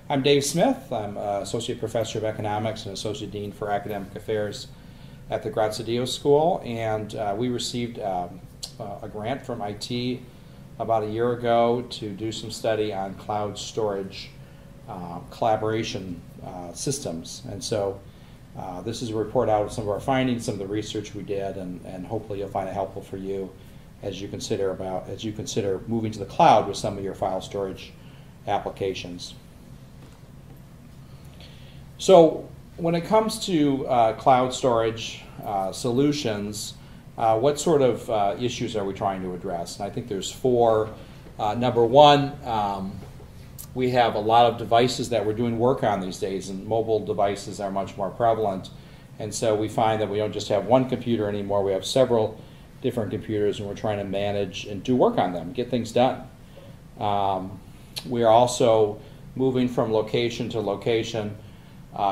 I'm Dave Smith. I'm Associate Professor of Economics and Associate Dean for Academic Affairs at the Graziadio School, and we received a grant from IT about a year ago to do some study on cloud storage collaboration systems. And so this is a report out of some of our findings, some of the research we did, and hopefully you'll find it helpful for you as you consider moving to the cloud with some of your file storage applications. So when it comes to cloud storage solutions, what sort of issues are we trying to address? And I think there's four. Number one, we have a lot of devices that we're doing work on these days, and mobile devices are much more prevalent. And so we find that we don't just have one computer anymore, we have several different computers, and we're trying to manage and do work on them, get things done. We are also moving from location to location,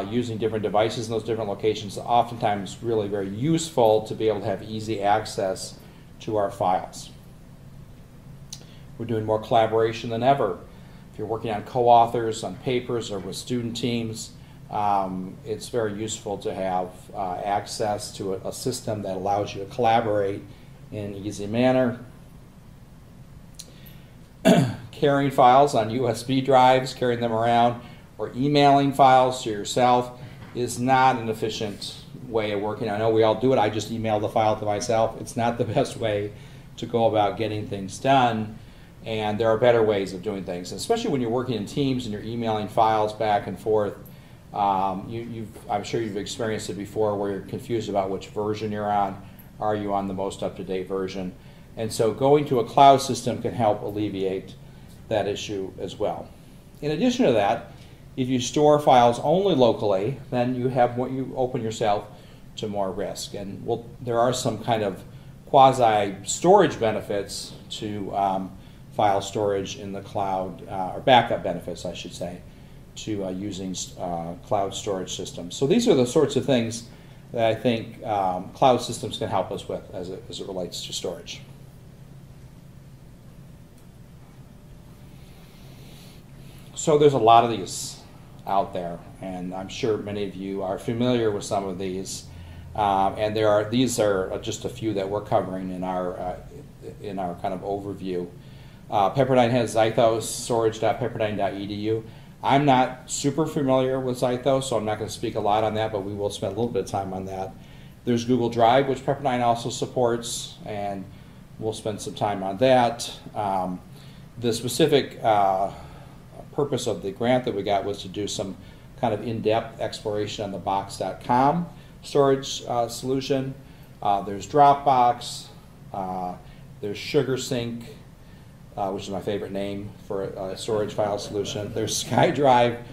using different devices in those different locations. Oftentimes really very useful to be able to have easy access to our files. We're doing more collaboration than ever. If you're working on co-authors, on papers, or with student teams, it's very useful to have access to a system that allows you to collaborate in an easy manner. Carrying files on USB drives, carrying them around, or emailing files to yourself is not an efficient way of working. I know we all do it. I just email the file to myself. It's not the best way to go about getting things done, and there are better ways of doing things, especially when you're working in teams and you're emailing files back and forth. I'm sure you've experienced it before where you're confused about which version you're on. Are you on the most up-to-date version? And so going to a cloud system can help alleviate that issue as well. In addition to that, if you store files only locally, then you open yourself to more risk. And there are some kind of quasi-storage benefits to file storage in the cloud, or backup benefits, I should say, to using cloud storage systems. So these are the sorts of things that I think cloud systems can help us with as it relates to storage. So there's a lot of these out there, and I'm sure many of you are familiar with some of these. And these are just a few that we're covering in our kind of overview. Pepperdine has Zythos, storage.pepperdine.edu. I'm not super familiar with Zythos, so I'm not going to speak a lot on that, but we will spend a little bit of time on that. There's Google Drive, which Pepperdine also supports, and we'll spend some time on that. The specific purpose of the grant that we got was to do some kind of in-depth exploration on the box.com storage solution. There's Dropbox, there's SugarSync, which is my favorite name for a storage file solution. There's SkyDrive,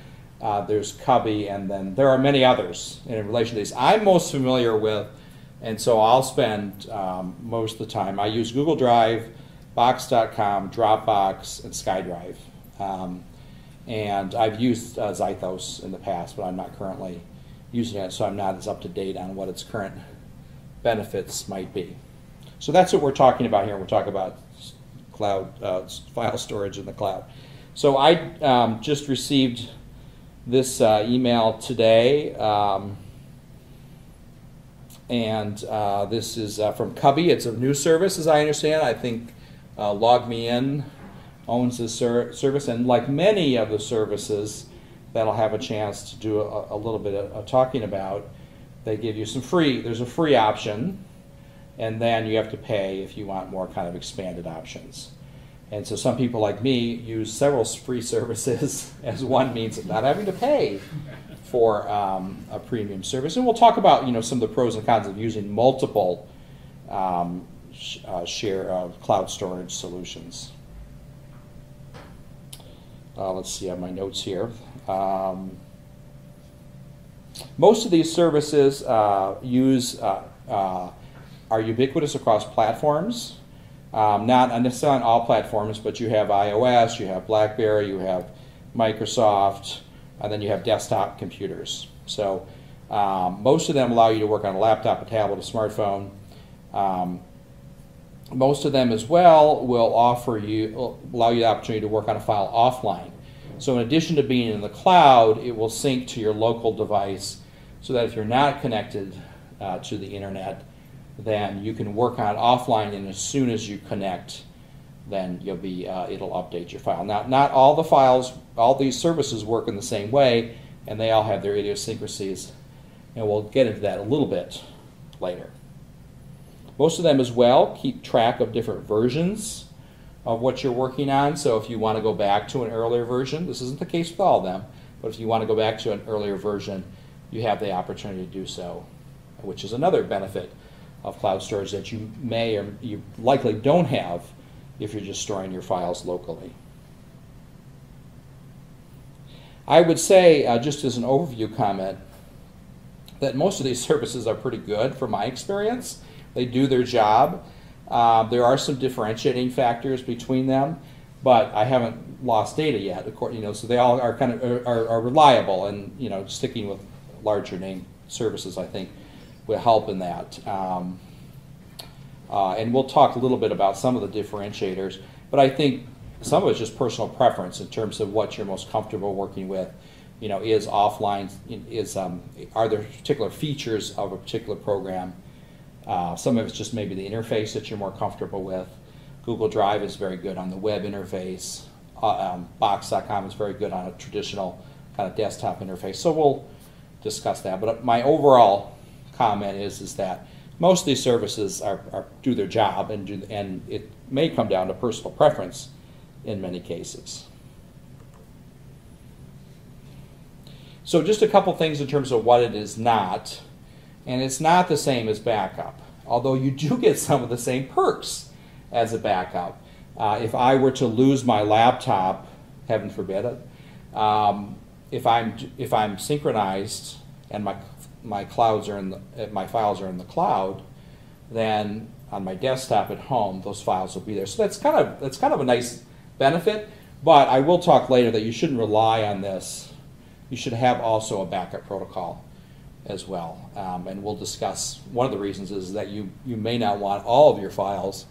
there's Cubby, and then there are many others in relation to these. I'm most familiar with, and so I'll spend most of the time. I use Google Drive, Box.com, Dropbox, and SkyDrive. And I've used Zythos in the past, but I'm not currently using it, so I'm not as up to date on what its current benefits might be. So that's what we're talking about here. We're talking about cloud file storage in the cloud. So I just received this email today, and this is from Cubby. It's a new service, as I understand. I think LogMeIn owns this service, and like many of the services that I'll have a chance to do a little bit of talking about, they give you there's a free option, and then you have to pay if you want more kind of expanded options. And so some people like me use several free services as one means of not having to pay for a premium service. And we'll talk about some of the pros and cons of using multiple cloud storage solutions. Let's see, I have my notes here. Most of these services are ubiquitous across platforms. Not necessarily on all platforms, but you have iOS, you have BlackBerry, you have Microsoft, and then you have desktop computers. So most of them allow you to work on a laptop, a tablet, a smartphone. Most of them as well will allow you the opportunity to work on a file offline. So in addition to being in the cloud, it will sync to your local device so that if you're not connected to the internet, then you can work on it offline, and as soon as you connect, then you'll be, it'll update your file. Now, not all the files, all these services work in the same way, and they all have their idiosyncrasies, and we'll get into that a little bit later. Most of them as well keep track of different versions of what you're working on, so if you want to go back to an earlier version, this isn't the case with all of them, but if you want to go back to an earlier version, you have the opportunity to do so, which is another benefit of cloud storage that you may or you likely don't have if you're just storing your files locally. I would say, just as an overview comment, that most of these services are pretty good from my experience. They do their job. There are some differentiating factors between them, but I haven't lost data yet. So they all are kind of are reliable, and sticking with larger name services, I think, will help in that. And we'll talk a little bit about some of the differentiators, but I think some of it's just personal preference in terms of what you're most comfortable working with. Is offline, are there particular features of a particular program? Some of it's just maybe the interface that you're more comfortable with. Google Drive is very good on the web interface. Box.com is very good on a traditional kind of desktop interface. So we'll discuss that. But my overall comment is that most of these services do their job, and it may come down to personal preference in many cases. So just a couple things in terms of what it is not. And it's not the same as backup, although you do get some of the same perks as a backup. If I were to lose my laptop, heaven forbid it, if I'm synchronized and my files are in the cloud, then on my desktop at home, those files will be there. So that's kind of a nice benefit. But I will talk later that you shouldn't rely on this. You should have also a backup protocol as well, and we'll discuss one of the reasons is that you may not want all of your files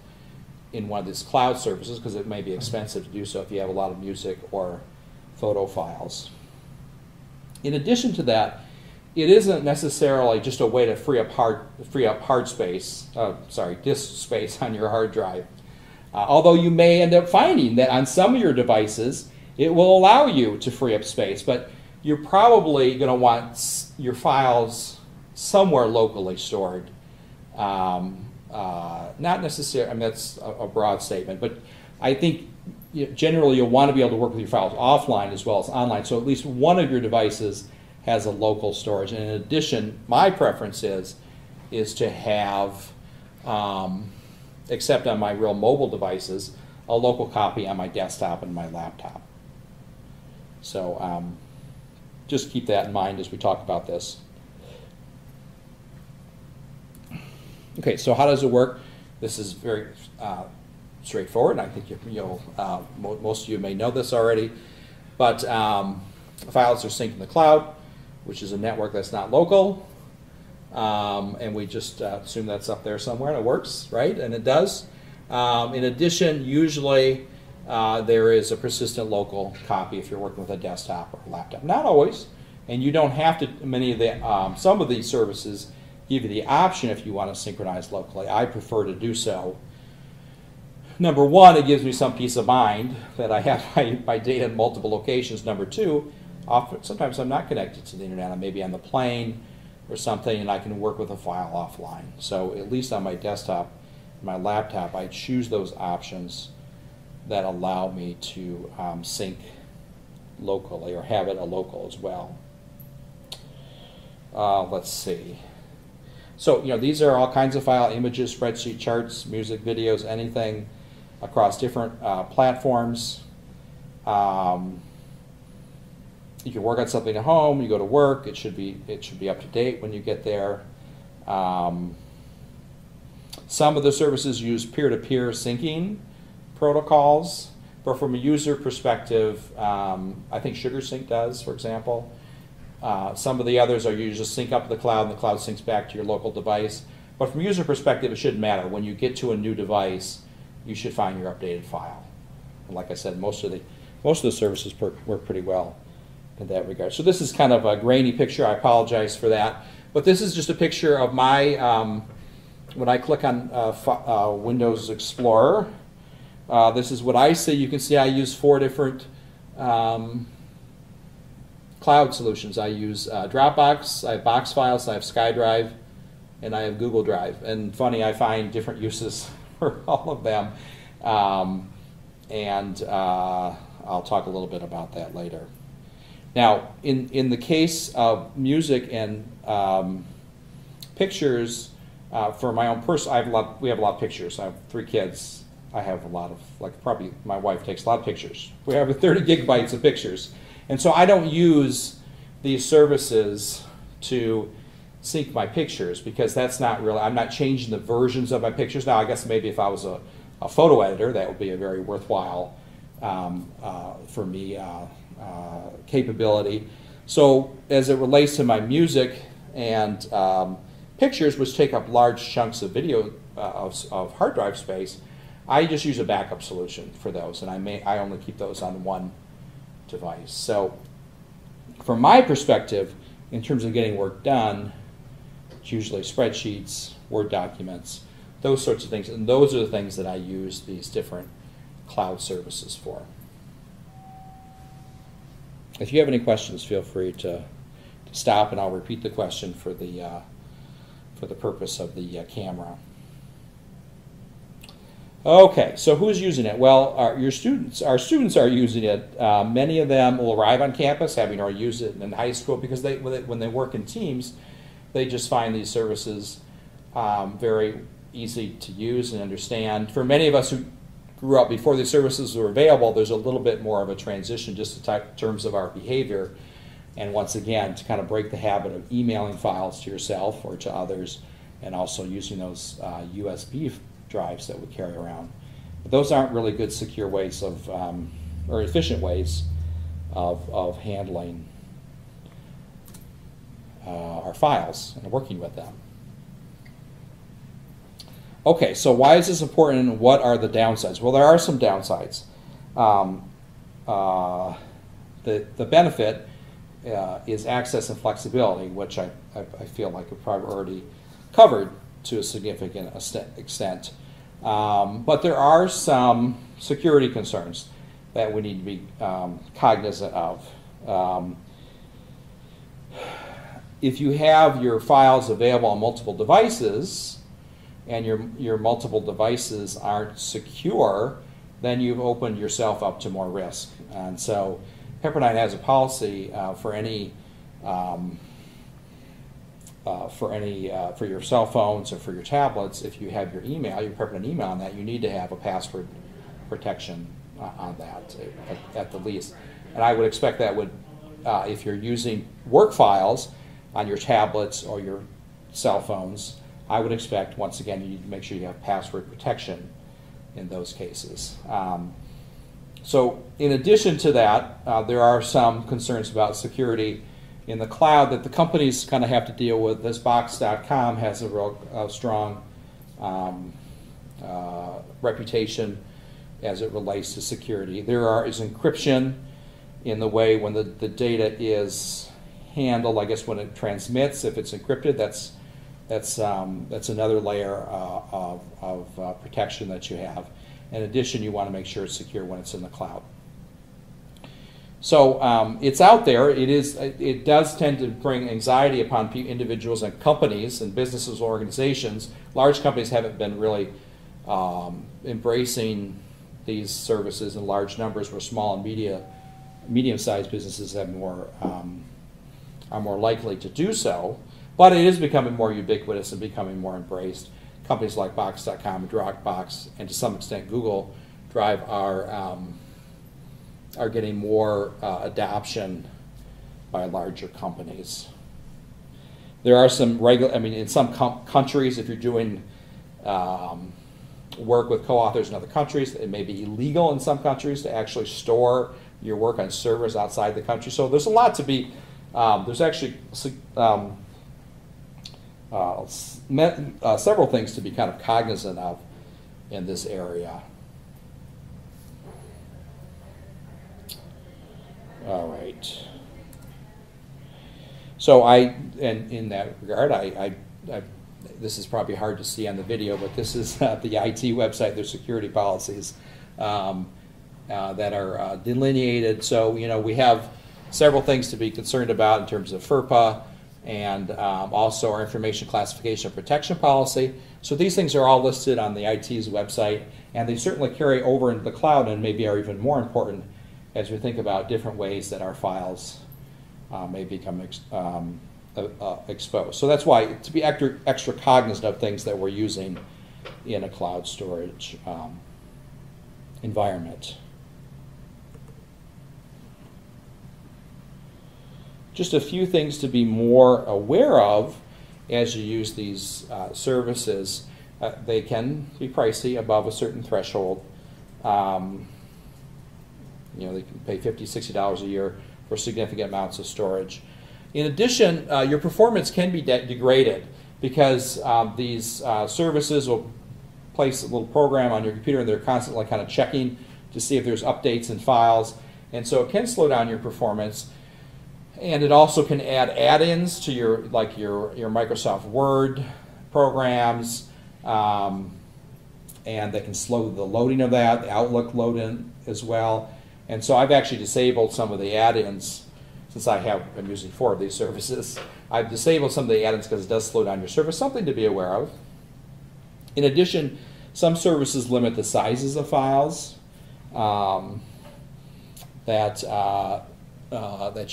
in one of these cloud services because it may be expensive to do so if you have a lot of music or photo files. In addition to that, it isn't necessarily just a way to free up disk space on your hard drive. Although you may end up finding that on some of your devices it will allow you to free up space, but you're probably going to want your files somewhere locally stored. Not necessarily, I mean, that's a broad statement, but I think generally you'll want to be able to work with your files offline as well as online, so at least one of your devices has a local storage. And in addition, my preference is to have, except on my real mobile devices, a local copy on my desktop and my laptop. So just keep that in mind as we talk about this. Okay, so how does it work? This is very straightforward, and I think most of you may know this already. But files are synced in the cloud, which is a network that's not local, and we just assume that's up there somewhere, and it works, right? And it does. In addition, usually there is a persistent local copy if you're working with a desktop or a laptop. Not always, and you don't have to. Many of the some of these services give you the option if you want to synchronize locally. I prefer to do so. Number one, it gives me some peace of mind that I have my data in multiple locations. Number two, sometimes I'm not connected to the internet. I may be on the plane or something, and I can work with a file offline. So at least on my desktop, my laptop, I choose those options that allow me to sync locally or have it a local as well. Let's see. So these are all kinds of file, images, spreadsheet, charts, music, videos, anything across different platforms. You can work on something at home. You go to work. It should be up to date when you get there. Some of the services use peer-to-peer syncing protocols, but from a user perspective, I think SugarSync does, for example. Some of the others are you just sync up to the cloud, and the cloud syncs back to your local device. But from a user perspective, it shouldn't matter. When you get to a new device, you should find your updated file. And like I said, most of most of the services work pretty well in that regard. So this is kind of a grainy picture. I apologize for that. But this is just a picture of my, when I click on Windows Explorer, this is what I see. You can see I use 4 different cloud solutions. I use Dropbox, I have Box Files, I have SkyDrive, and I have Google Drive. And funny, I find different uses for all of them. I'll talk a little bit about that later. Now, in the case of music and pictures, for my own personal, we have a lot of pictures. I have 3 kids. I have a lot of, probably my wife takes a lot of pictures. We have 30 gigabytes of pictures. And so I don't use these services to sync my pictures because that's not really, I'm not changing the versions of my pictures. Now, I guess maybe if I was a photo editor, that would be a very worthwhile, for me, capability. So as it relates to my music and pictures, which take up large chunks of video of hard drive space, I just use a backup solution for those, and I only keep those on one device. So from my perspective, in terms of getting work done, it's usually spreadsheets, Word documents, those sorts of things, and those are the things that I use these different cloud services for. If you have any questions, feel free to stop, and I'll repeat the question for the purpose of the camera. Okay, so who's using it? Well, our students are using it. Many of them will arrive on campus having already used it in high school because when they work in teams, they just find these services very easy to use and understand. For many of us who grew up before these services were available, there's a little bit more of a transition just in terms of our behavior. And once again, to kind of break the habit of emailing files to yourself or to others, and also using those USB drives that we carry around. But those aren't really good, secure ways of, or efficient ways of handling our files and working with them. Okay, so why is this important and what are the downsides? Well, there are some downsides. The benefit is access and flexibility, which I feel like I've probably already covered to a significant extent. But there are some security concerns that we need to be cognizant of. If you have your files available on multiple devices and your multiple devices aren't secure, then you've opened yourself up to more risk. And so Pepperdine has a policy for your cell phones or for your tablets. If you have your email, your Pepperdine email on that, you need to have a password protection on that at the least. And I would expect that would, if you're using work files on your tablets or your cell phones, I would expect, once again, you need to make sure you have password protection in those cases. So in addition to that, there are some concerns about security in the cloud that the companies kind of have to deal with. This Box.com has a real strong reputation as it relates to security. There is encryption in the way when the data is handled. I guess when it transmits, if it's encrypted, that's another layer of protection that you have. In addition, you want to make sure it's secure when it's in the cloud. So it's out there. It does tend to bring anxiety upon individuals and companies and businesses, organizations. Large companies haven't been really embracing these services in large numbers, where small and medium-sized businesses have are more likely to do so. But it is becoming more ubiquitous and becoming more embraced. Companies like Box.com and Dropbox, and to some extent Google Drive, are getting more adoption by larger companies. There are some in some countries, if you're doing work with co-authors in other countries, it may be illegal in some countries to actually store your work on servers outside the country. So there's a lot to be, there's actually several things to be kind of cognizant of in this area. All right. So in that regard, this is probably hard to see on the video, but this is the IT website, their security policies that are delineated. So, we have several things to be concerned about in terms of FERPA and also our information classification and protection policy. So these things are all listed on the IT's website, and they certainly carry over into the cloud and maybe are even more important as we think about different ways that our files may become exposed. So that's why to be extra cognizant of things that we're using in a cloud storage environment. Just a few things to be more aware of as you use these services. They can be pricey above a certain threshold. They can pay $50, $60 a year for significant amounts of storage. In addition, your performance can be degraded because these services will place a little program on your computer and they're constantly kind of checking to see if there's updates in files. And so it can slow down your performance. And it also can add add-ins to your Microsoft Word programs, and that can slow the loading of that, the Outlook load-in as well. And so I've actually disabled some of the add-ins since I'm using 4 of these services. I've disabled some of the add-ins because it does slow down your service, something to be aware of. In addition, some services limit the sizes of files that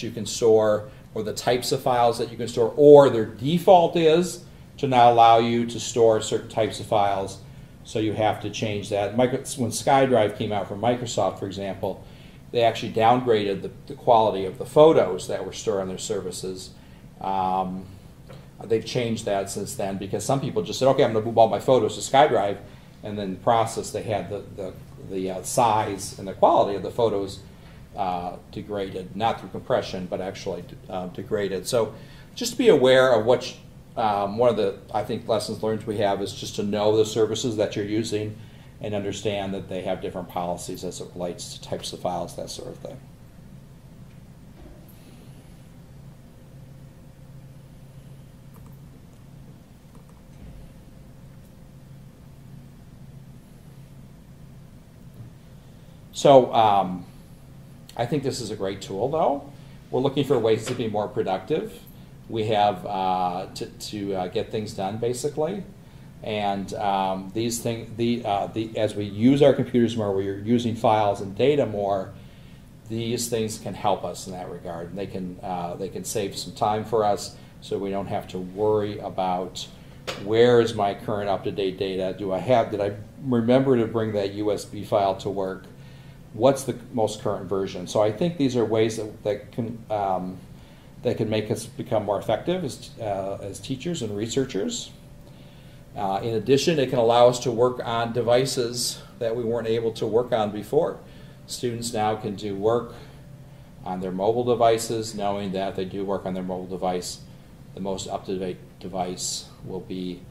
you can store, or the types of files that you can store, or their default is to not allow you to store certain types of files, so you have to change that. When SkyDrive came out from Microsoft, for example, they actually downgraded the quality of the photos that were stored on their services. They've changed that since then because some people just said, okay, I'm going to move all my photos to SkyDrive, and then in the process they had the size and the quality of the photos degraded, not through compression, but actually degraded. So just be aware of what one of the, I think, lessons learned we have is just to know the services that you're using and understand that they have different policies as it relates to types of files, that sort of thing. So I think this is a great tool, though. We're looking for ways to be more productive. We have to get things done, basically. And these things, as we use our computers more, we're using files and data more, these things can help us in that regard. And they can save some time for us, so we don't have to worry about where is my current up-to-date data? Did I remember to bring that USB file to work? What's the most current version? So I think these are ways that can make us become more effective as teachers and researchers. In addition, it can allow us to work on devices that we weren't able to work on before. Students now can do work on their mobile devices, knowing that if they do work on their mobile device, the most up-to-date device will be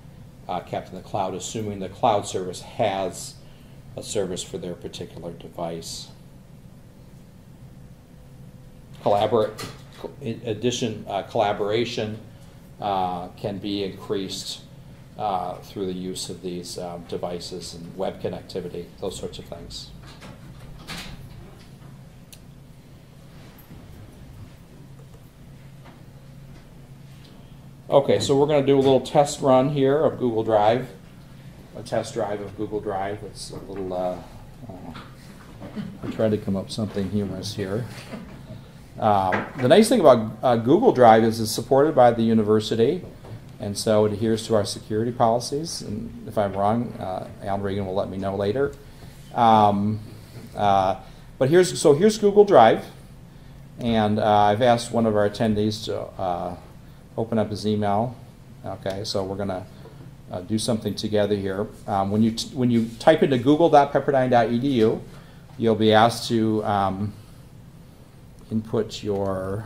kept in the cloud, assuming the cloud service has a service for their particular device. In addition, collaboration can be increased through the use of these devices and web connectivity, those sorts of things. Okay, so we're going to do a little test run here of Google Drive. A test drive of Google Drive. It's a little, I'm trying to come up with something humorous here. The nice thing about Google Drive is it's supported by the university, and so it adheres to our security policies. And if I'm wrong, Alan Regan will let me know later. But here's Google Drive, and I've asked one of our attendees to open up his email. Okay, so we're going to do something together here. When you type into google.pepperdine.edu, you'll be asked to input your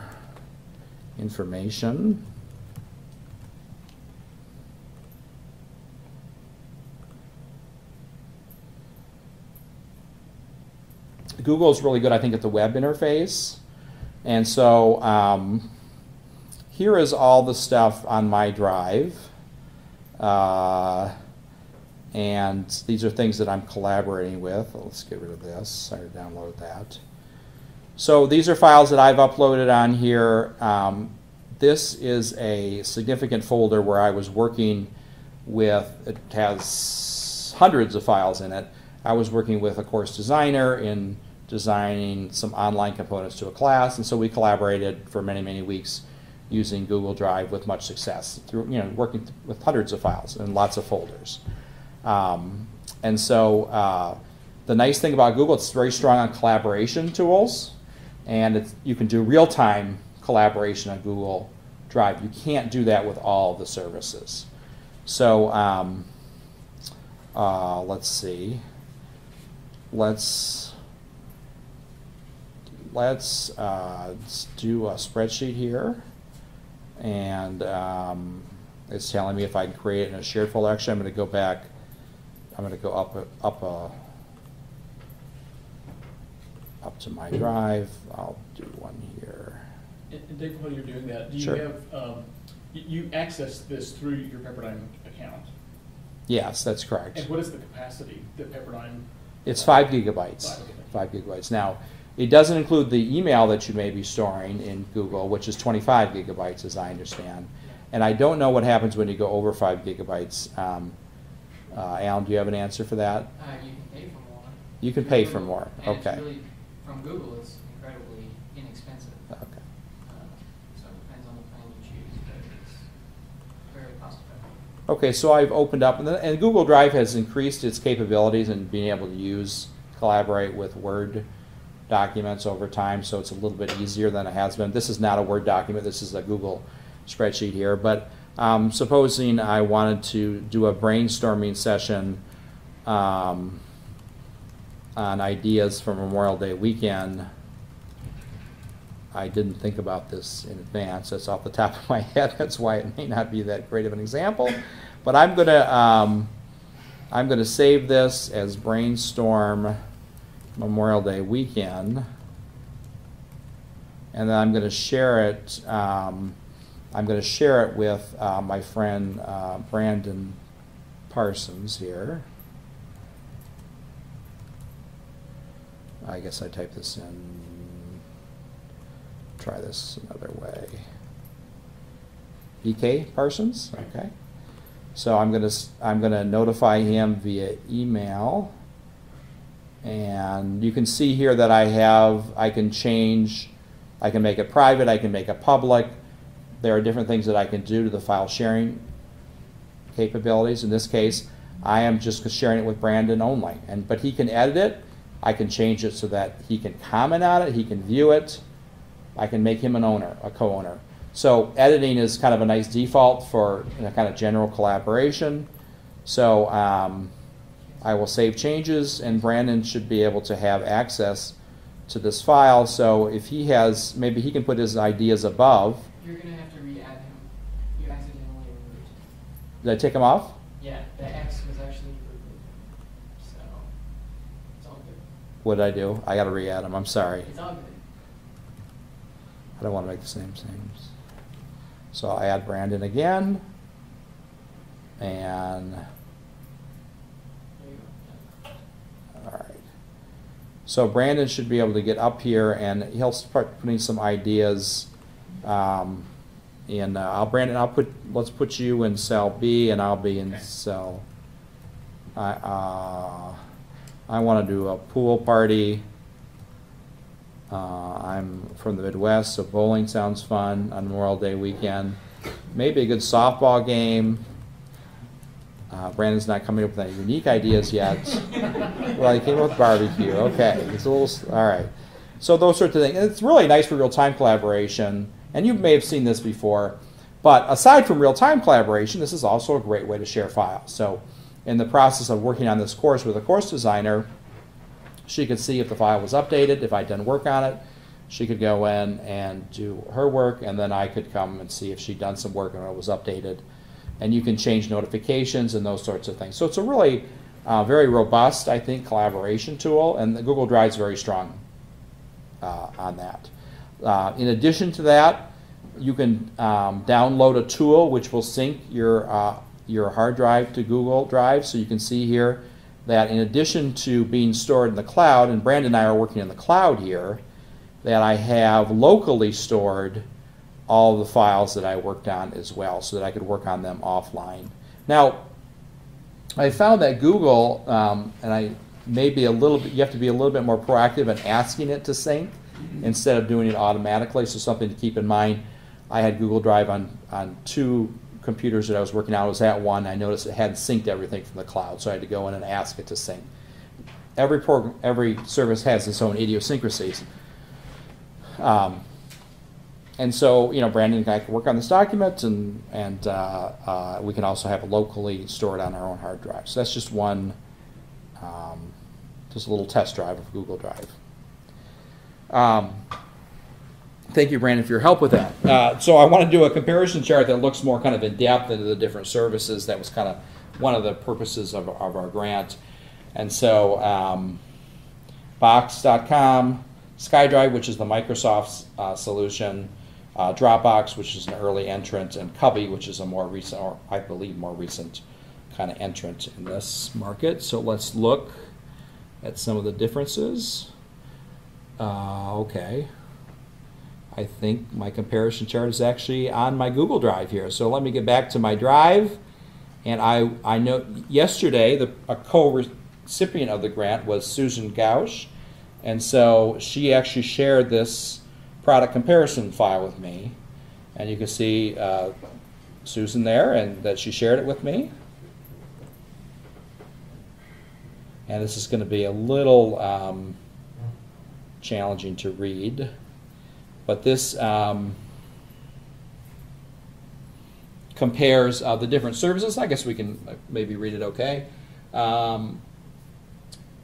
information. Google is really good, I think, at the web interface. And so here is all the stuff on my drive. And these are things that I'm collaborating with. Let's get rid of this. I already downloaded that. So these are files that I've uploaded on here. This is a significant folder where I was working with, it has hundreds of files in it. I was working with a course designer in designing some online components to a class, and so we collaborated for many, many weeks using Google Drive with much success, through, working with hundreds of files and lots of folders. And so the nice thing about Google, it's very strong on collaboration tools, and you can do real-time collaboration on Google Drive. You can't do that with all of the services. So let's see. Let's do a spreadsheet here, and it's telling me if I can create it in a shared folder. Actually, I'm going to go back. I'm going to go up to my drive. I'll do one here. And Dave, while you're doing that, do you Sure. have you access this through your Pepperdine account? Yes, that's correct. And what is the capacity that Pepperdine? It's 5 gigabytes. 5 gigabytes. Now, it doesn't include the email that you may be storing in Google, which is 25 gigabytes, as I understand. And I don't know what happens when you go over 5 gigabytes. Alan, do you have an answer for that? You can pay for more. You can pay for more. And Okay. it's really, from Google, it's incredibly inexpensive. Okay. So it depends on the plan you choose, but it's very cost effective. Okay, so I've opened up, and Google Drive has increased its capabilities in being able to collaborate with Word documents over time, so it's a little bit easier than it has been. This is not a Word document, this is a Google spreadsheet here, but supposing I wanted to do a brainstorming session on ideas for Memorial Day weekend. I didn't think about this in advance. That's off the top of my head. That's why it may not be that great of an example. But I'm gonna save this as brainstorm Memorial Day weekend, and then I'm gonna share it. I'm going to share it with my friend Brandon Parsons here. I guess I type this in. Try this another way. BK Parsons. Okay. So I'm going to notify him via email, and you can see here that I can change. I can make it private. I can make it public. There are different things that I can do to the file sharing capabilities. In this case, I am just sharing it with Brandon only, but he can edit it. I can change it so that he can comment on it, he can view it. I can make him an owner, a co-owner. So editing is kind of a nice default for kind of general collaboration. So I will save changes, and Brandon should be able to have access to this file. So if he has, maybe he can put his ideas above. You're going to have to re-add him. You accidentally removed him. Did I take him off? Yeah, the X was actually removed. So, it's all good. What did I do? I got to re-add him. I'm sorry. It's all good. I don't want to make the same things. So I add Brandon again. And, There you go. all right. So Brandon should be able to get up here, and he'll start putting some ideas. Brandon, let's put you in cell B, and I'll be in cell. I want to do a pool party. I'm from the Midwest, so bowling sounds fun on Memorial Day weekend. Maybe a good softball game. Brandon's not coming up with any unique ideas yet. Well, he came up with barbecue. Okay, it's a little, all right. So those sorts of things. And it's really nice for real-time collaboration. And you may have seen this before, but aside from real-time collaboration, this is also a great way to share files. So in the process of working on this course with a course designer, she could see if the file was updated, if I'd done work on it. She could go in and do her work, and then I could come and see if she'd done some work and it was updated. And you can change notifications and those sorts of things. So it's a really very robust, I think, collaboration tool, and the Google Drive's very strong on that. In addition to that, you can download a tool which will sync your hard drive to Google Drive. So you can see here that in addition to being stored in the cloud, and Brandon and I are working in the cloud here, that I have locally stored all the files that I worked on as well, so that I could work on them offline. Now, I found that Google, and I may be a little bit, you have to be a little bit more proactive in asking it to sync instead of doing it automatically. So something to keep in mind. I had Google Drive on 2 computers that I was working on. I was at one. I noticed it hadn't synced everything from the cloud, so I had to go in and ask it to sync. Every service has its own idiosyncrasies. And so, Brandon and I can work on this document, and we can also have it locally stored on our own hard drive. So that's just one, just a little test drive of Google Drive. Thank you, Brandon, for your help with that. So I want to do a comparison chart that looks more kind of in depth into the different services. That was kind of one of the purposes of our grant. And so Box.com, SkyDrive, which is the Microsoft solution, Dropbox, which is an early entrant, and Cubby, which is a more recent, or I believe more recent kind of entrant in this market. So let's look at some of the differences. Okay. I think my comparison chart is actually on my Google Drive here. So let me get back to my drive. And I know yesterday a co-recipient of the grant was Susan Gausch. And so she actually shared this product comparison file with me. And you can see Susan there, and that she shared it with me. And this is going to be a little challenging to read. But this compares the different services. I guess we can maybe read it okay.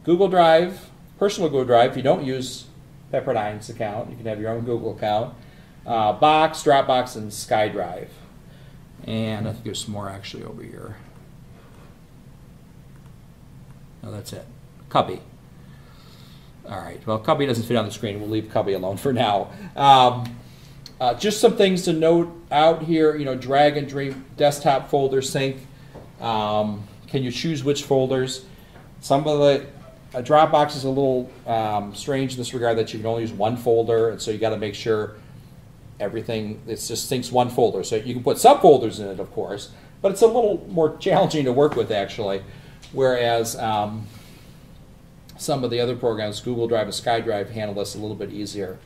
Google Drive, personal Google Drive, if you don't use Pepperdine's account, you can have your own Google account. Box, Dropbox, and SkyDrive. And I think there's some more actually over here. No, that's it. Cubby. All right, well, Cubby doesn't fit on the screen. We'll leave Cubby alone for now. Just some things to note out here, drag and drop desktop folder sync. Can you choose which folders? Some of the Dropbox is a little strange in this regard, that you can only use one folder, and so you got to make sure everything, it just syncs one folder. So you can put subfolders in it, of course, but it's a little more challenging to work with, actually. Whereas some of the other programs, Google Drive and SkyDrive, handle this a little bit easier.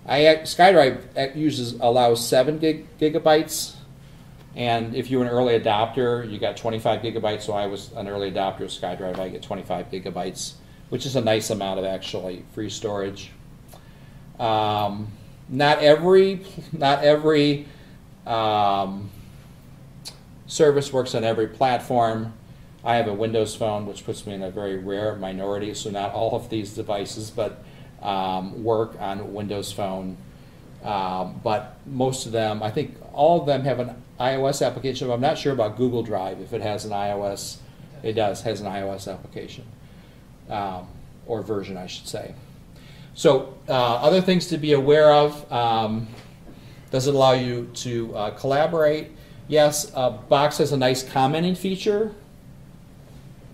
SkyDrive allows 7 gigabytes, and if you're an early adopter, you got 25 gigabytes. So I was an early adopter of SkyDrive. I get 25 gigabytes, which is a nice amount of actually free storage. Not every service works on every platform. I have a Windows phone, which puts me in a very rare minority, so not all of these devices but work on Windows Phone. But most of them, I think all of them have an iOS application. I'm not sure about Google Drive, if it has an iOS. It has an iOS application, or version, I should say. So other things to be aware of. Does it allow you to collaborate? Yes, Box has a nice commenting feature.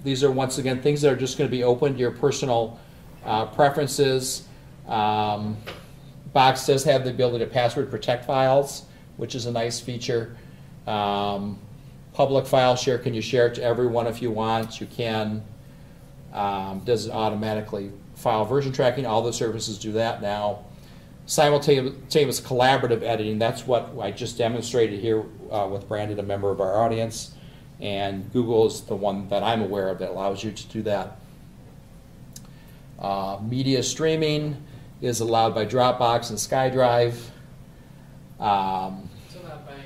These are, once again, things that are just going to be open to your personal preferences. Box does have the ability to password protect files, which is a nice feature. Public file share, can you share it to everyone if you want? You can. Does it automatically file version tracking? All the services do that now. Simultaneous collaborative editing, that's what I just demonstrated here with Brandon, a member of our audience. And Google is the one that I'm aware of that allows you to do that. Media streaming is allowed by Dropbox and SkyDrive. It's allowed by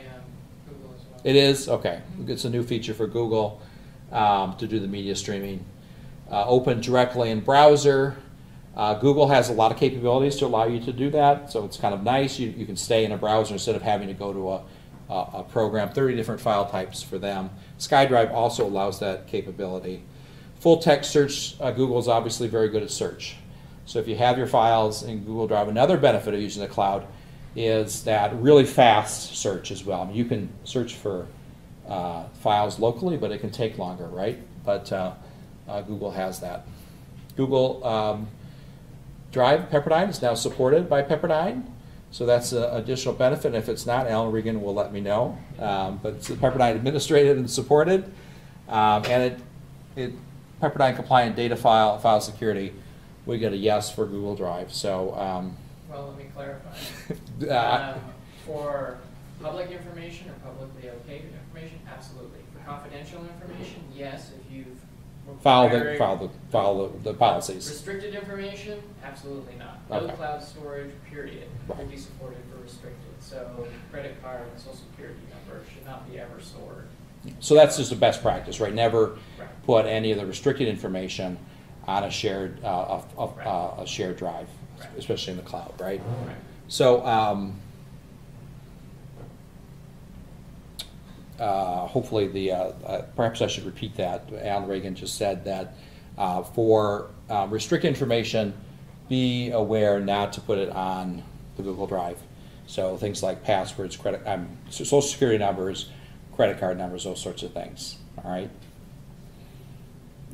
Google as well. It is? Okay. It's a new feature for Google to do the media streaming. Open directly in browser. Google has a lot of capabilities to allow you to do that, so it's kind of nice. You can stay in a browser instead of having to go to a program. 30 different file types for them. SkyDrive also allows that capability. Full text search, Google is obviously very good at search. So if you have your files in Google Drive, another benefit of using the cloud is that really fast search as well. I mean, you can search for files locally, but it can take longer, right? But Google has that. Google Drive Pepperdine is now supported by Pepperdine, so that's an additional benefit. And if it's not, Alan Regan will let me know. But it's Pepperdine administrated and supported, and Pepperdine compliant data file security. We get a yes for Google Drive. So. Well, let me clarify. For public information or publicly okayed information, absolutely. For confidential information, yes. If you've Follow the policies. Restricted information, absolutely not. No Okay. cloud storage, period, would be supported for restricted. So credit card and social security number should not be ever stored. So that's just a best practice, right? Never Right. put any of the restricted information on a shared a shared drive, Right. especially in the cloud, right? Right. So hopefully perhaps I should repeat that. Alan Regan just said that for restricted information, be aware not to put it on the Google Drive. So things like passwords, social security numbers, credit card numbers, those sorts of things. All right.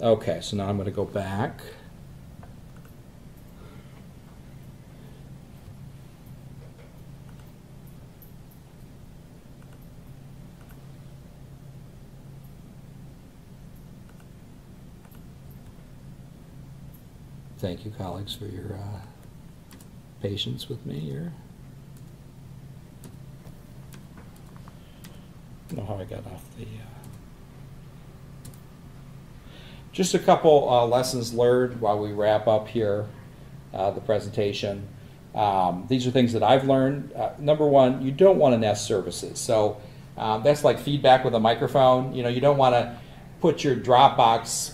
Okay, so now I'm going to go back. Thank you, colleagues, for your patience with me here. I don't know how I got off the... Just a couple lessons learned while we wrap up here the presentation. These are things that I've learned. Number one, you don't want to nest services. So that's like feedback with a microphone. You know, you don't want to put your Dropbox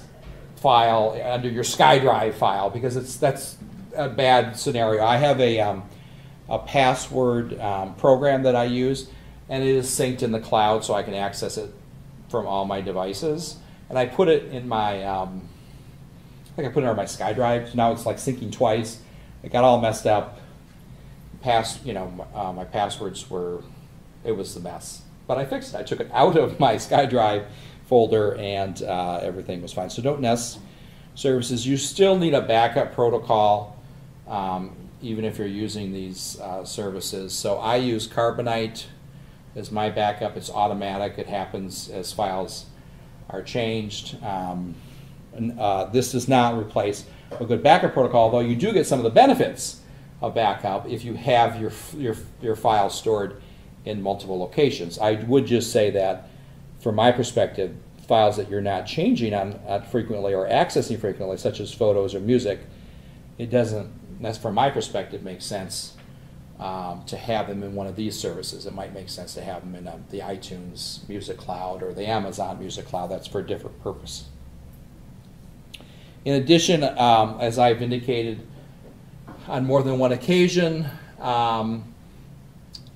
file under your SkyDrive file because that's a bad scenario. I have a password program that I use, and it is synced in the cloud so I can access it from all my devices. And I put it in my, I think I put it on my SkyDrive. So now it's like syncing twice. It got all messed up. My passwords it was a mess. But I fixed it. I took it out of my SkyDrive folder and everything was fine. So don't nest services. You still need a backup protocol even if you're using these services. So I use Carbonite as my backup. It's automatic. It happens as files are changed. This does not replace a good backup protocol, though you do get some of the benefits of backup if you have your files stored in multiple locations. I would just say that from my perspective, files that you're not changing on frequently or accessing frequently, such as photos or music, that's from my perspective, makes sense to have them in one of these services. It might make sense to have them in the iTunes Music Cloud or the Amazon Music Cloud. That's for a different purpose. In addition, as I've indicated on more than one occasion,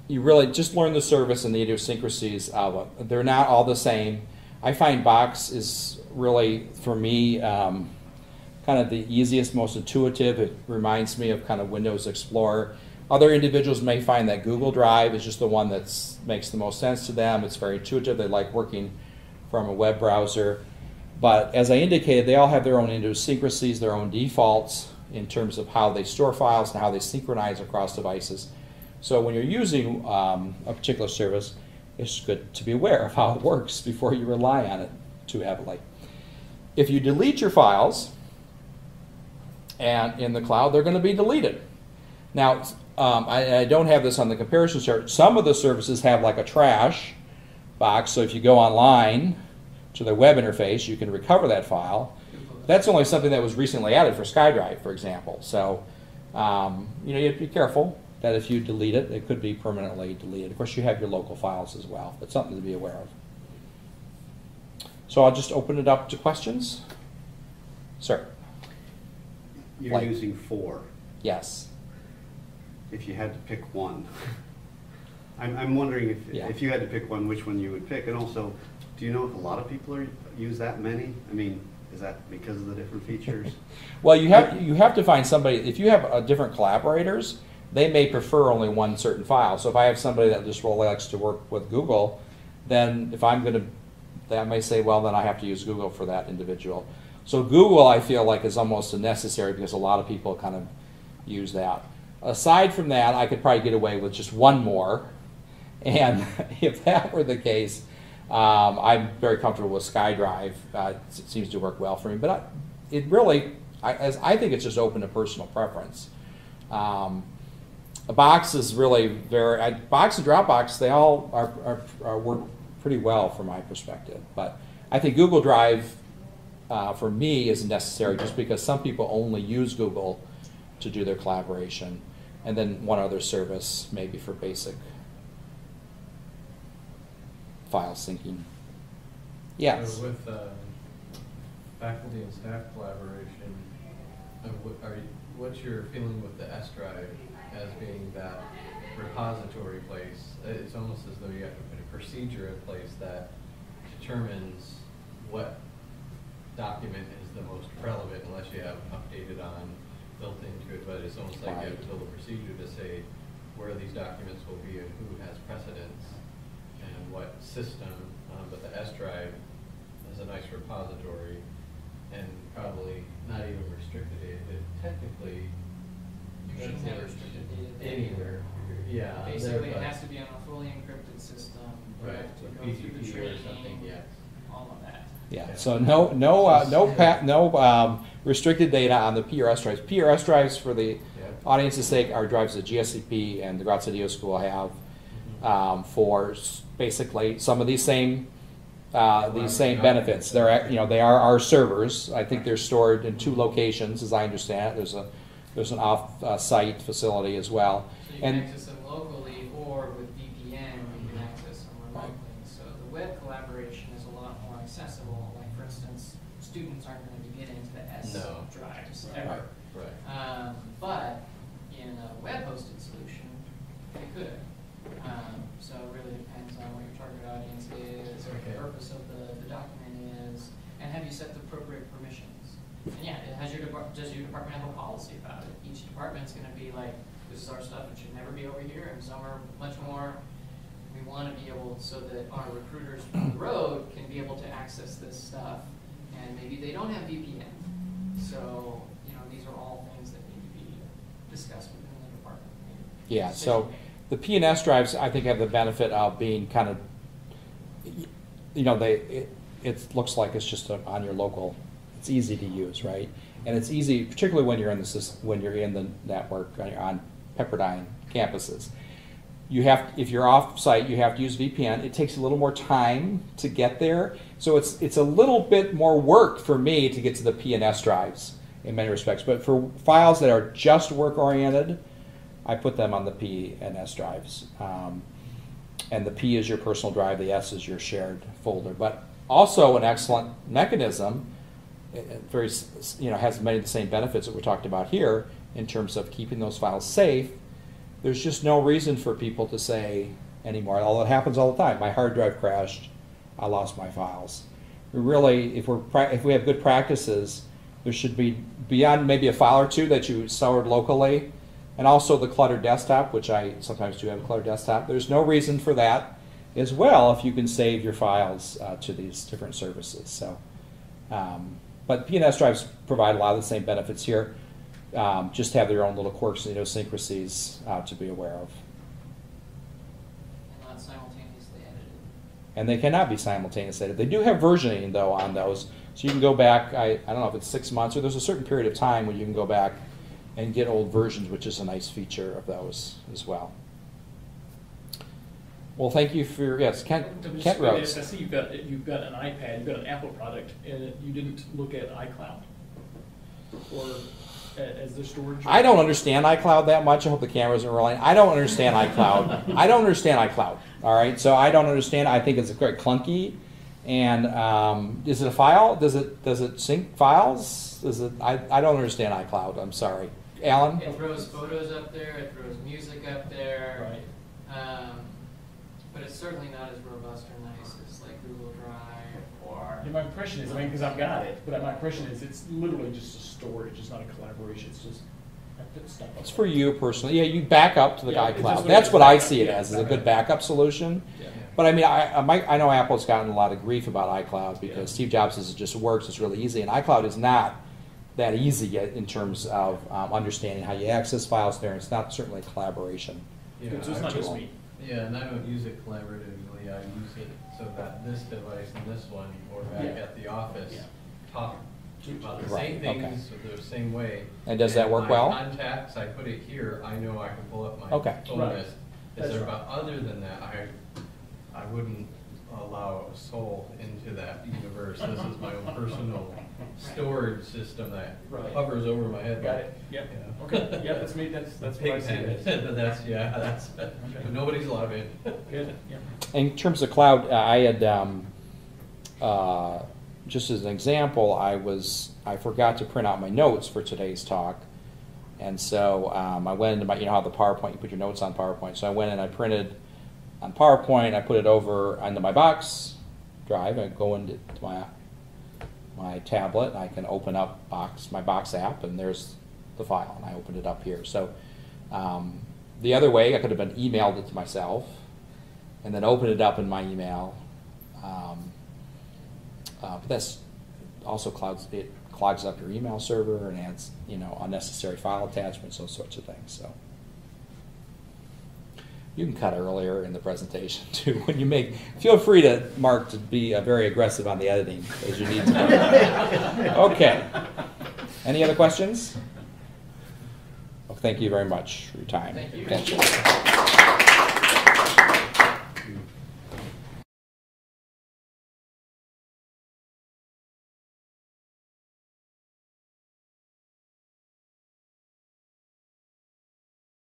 you really just learn the service and the idiosyncrasies of it. They're not all the same. I find Box is really, for me, kind of the easiest, most intuitive. It reminds me of kind of Windows Explorer. Other individuals may find that Google Drive is just the one that makes the most sense to them. It's very intuitive. They like working from a web browser. But as I indicated, they all have their own idiosyncrasies, their own defaults in terms of how they store files and how they synchronize across devices. So when you're using a particular service, it's good to be aware of how it works before you rely on it too heavily. If you delete your files and in the cloud, they're going to be deleted. Now, I don't have this on the comparison chart. Some of the services have like a trash box, so if you go online to their web interface, you can recover that file. That's only something that was recently added for SkyDrive, for example. So, you have to be careful that if you delete it, it could be permanently deleted. Of course, you have your local files as well. That's something to be aware of. So I'll just open it up to questions. Sir? You're using 4. Yes. If you had to pick one, I'm wondering if you had to pick one, which one you would pick, and also, do you know if a lot of people use that many? I mean, Is that because of the different features? Well, you have to find somebody. If you have different collaborators, they may prefer only one certain file. So if I have somebody that just really likes to work with Google, then if I'm going to, they may say, well, then I have to use Google for that individual. So Google, I feel like, is almost necessary because a lot of people kind of use that. Aside from that, I could probably get away with just one more. And if that were the case, I'm very comfortable with SkyDrive. It seems to work well for me. But it really, I think it's just open to personal preference. A Box is really Box and Dropbox, they all are work pretty well from my perspective. But I think Google Drive, for me, is necessary just because some people only use Google to do their collaboration. And then one other service, maybe for basic file syncing. Yes? So with faculty and staff collaboration, what's your feeling with the S drive as being that repository place? It's almost as though you have to put a procedure in place that determines what document is the most relevant, unless you have updated on built into it, but it's almost like you have to build a procedure to say where these documents will be and who has precedence and what system. But the S drive is a nice repository and probably not even restricted data. Technically, You shouldn't have restricted data anywhere. Yeah. Basically, it has to be on a fully encrypted system. You Right. have to go through the PGP or something, training, yes. all of that. Yeah, so no restricted data on the PRS drives. PRS drives, for the audience's sake, are drives that GSCP and the Graziadio School have for basically some of these same benefits. They are our servers. I think they're stored in 2 locations, as I understand it. There's an off-site facility as well. So you can access them locally, or with VPN, you can access them remotely. So the web collaboration is a lot more accessible. Like, for instance, students aren't going to be getting into the S drives ever. Right. But in a web-hosted solution, they could. So it really depends on what your target audience is, what the purpose of the document is, and have you set the appropriate permissions. And yeah, does your department have a policy about it? Each department's going to be like, this is our stuff, it should never be over here, and some are much more, we want to be able so that our recruiters on the road can be able to access this stuff, and maybe they don't have VPN. So, these are all things that need to be discussed within the department. Yeah, so the P&S drives, I think, have the benefit of being kind of, it looks like it's just on your local. It's easy to use, right? And it's easy, particularly when you're in the network on Pepperdine campuses. If you're off-site, you have to use VPN. It takes a little more time to get there, so it's a little bit more work for me to get to the P&S drives in many respects. But for files that are just work-oriented, I put them on the P and S drives. And the P is your personal drive, the S is your shared folder. But also an excellent mechanism, has many of the same benefits that we talked about here in terms of keeping those files safe. There's just no reason for people to say anymore, although it happens all the time. My hard drive crashed, I lost my files. Really, if we have good practices, there should be, beyond maybe a file or 2 that you stored locally, and also the cluttered desktop, which I sometimes do have a cluttered desktop. There's no reason for that as well if you can save your files to these different services. So, but P&S drives provide a lot of the same benefits here. Just have their own little quirks and idiosyncrasies to be aware of. And not simultaneously edited. And they cannot be simultaneously edited. They do have versioning, though, on those. So you can go back, I don't know if it's 6 months, or there's a certain period of time when you can go back and get old versions, which is a nice feature of those as well. Well, thank you for Kent Rhodes. I see you've got an iPad, you've got an Apple product, and you didn't look at iCloud or as the storage. I don't understand iCloud that much. I hope the cameras are rolling. I don't understand iCloud. I don't understand iCloud. All right, so I don't understand. I think it's quite clunky. And is it a file? Does it sync files? I don't understand iCloud. I'm sorry, Alan. It throws photos up there. It throws music up there. Right. But it's certainly not as robust or nice as like Google Drive or far. Yeah, my impression is, I mean, because I've got it, but my impression is it's literally just a storage. It's not a collaboration. It's just I put stuff. It's for you personally. Yeah, you back up to the Yeah, it's iCloud. just That's what I see it yeah, as a good backup solution. Yeah. But I mean, I know Apple's gotten a lot of grief about iCloud because Steve Jobs says it just works. It's really easy, and iCloud is not that easy yet in terms of understanding how you access files there. It's not certainly collaboration. Yeah, So it's not just me. Yeah, and I don't use it collaboratively. I use it so that this device and this one, or back at the office, talk about the same things the same way. And does that work my well? Contacts, I put it here. I know I can pull up my phone Right. list. That's right. But other than that, I wouldn't allow a soul into that universe. This is my own personal storage system that Right. hovers over my head. Got it. Yep. Yeah. Okay. Yeah, that's me. That's what I Pig see. pen. But that's but nobody's allowed in. Good. Yeah. In terms of cloud, I had just as an example, I forgot to print out my notes for today's talk, and so I went into my, you know how the PowerPoint, you put your notes on PowerPoint. So I went and I printed on PowerPoint. I put it over onto my Box drive. I go into my tablet. I can open up my Box app, and there's the file, and I opened it up here. So the other way, I could have been emailed it to myself, and then open it up in my email. But that's also clogs up your email server and adds, you know, unnecessary file attachments, those sorts of things. So you can cut earlier in the presentation too. When you feel free to, Mark, to be very aggressive on the editing as you need to. Okay. Any other questions? Well, thank you very much for your time. Thank you. Thank you.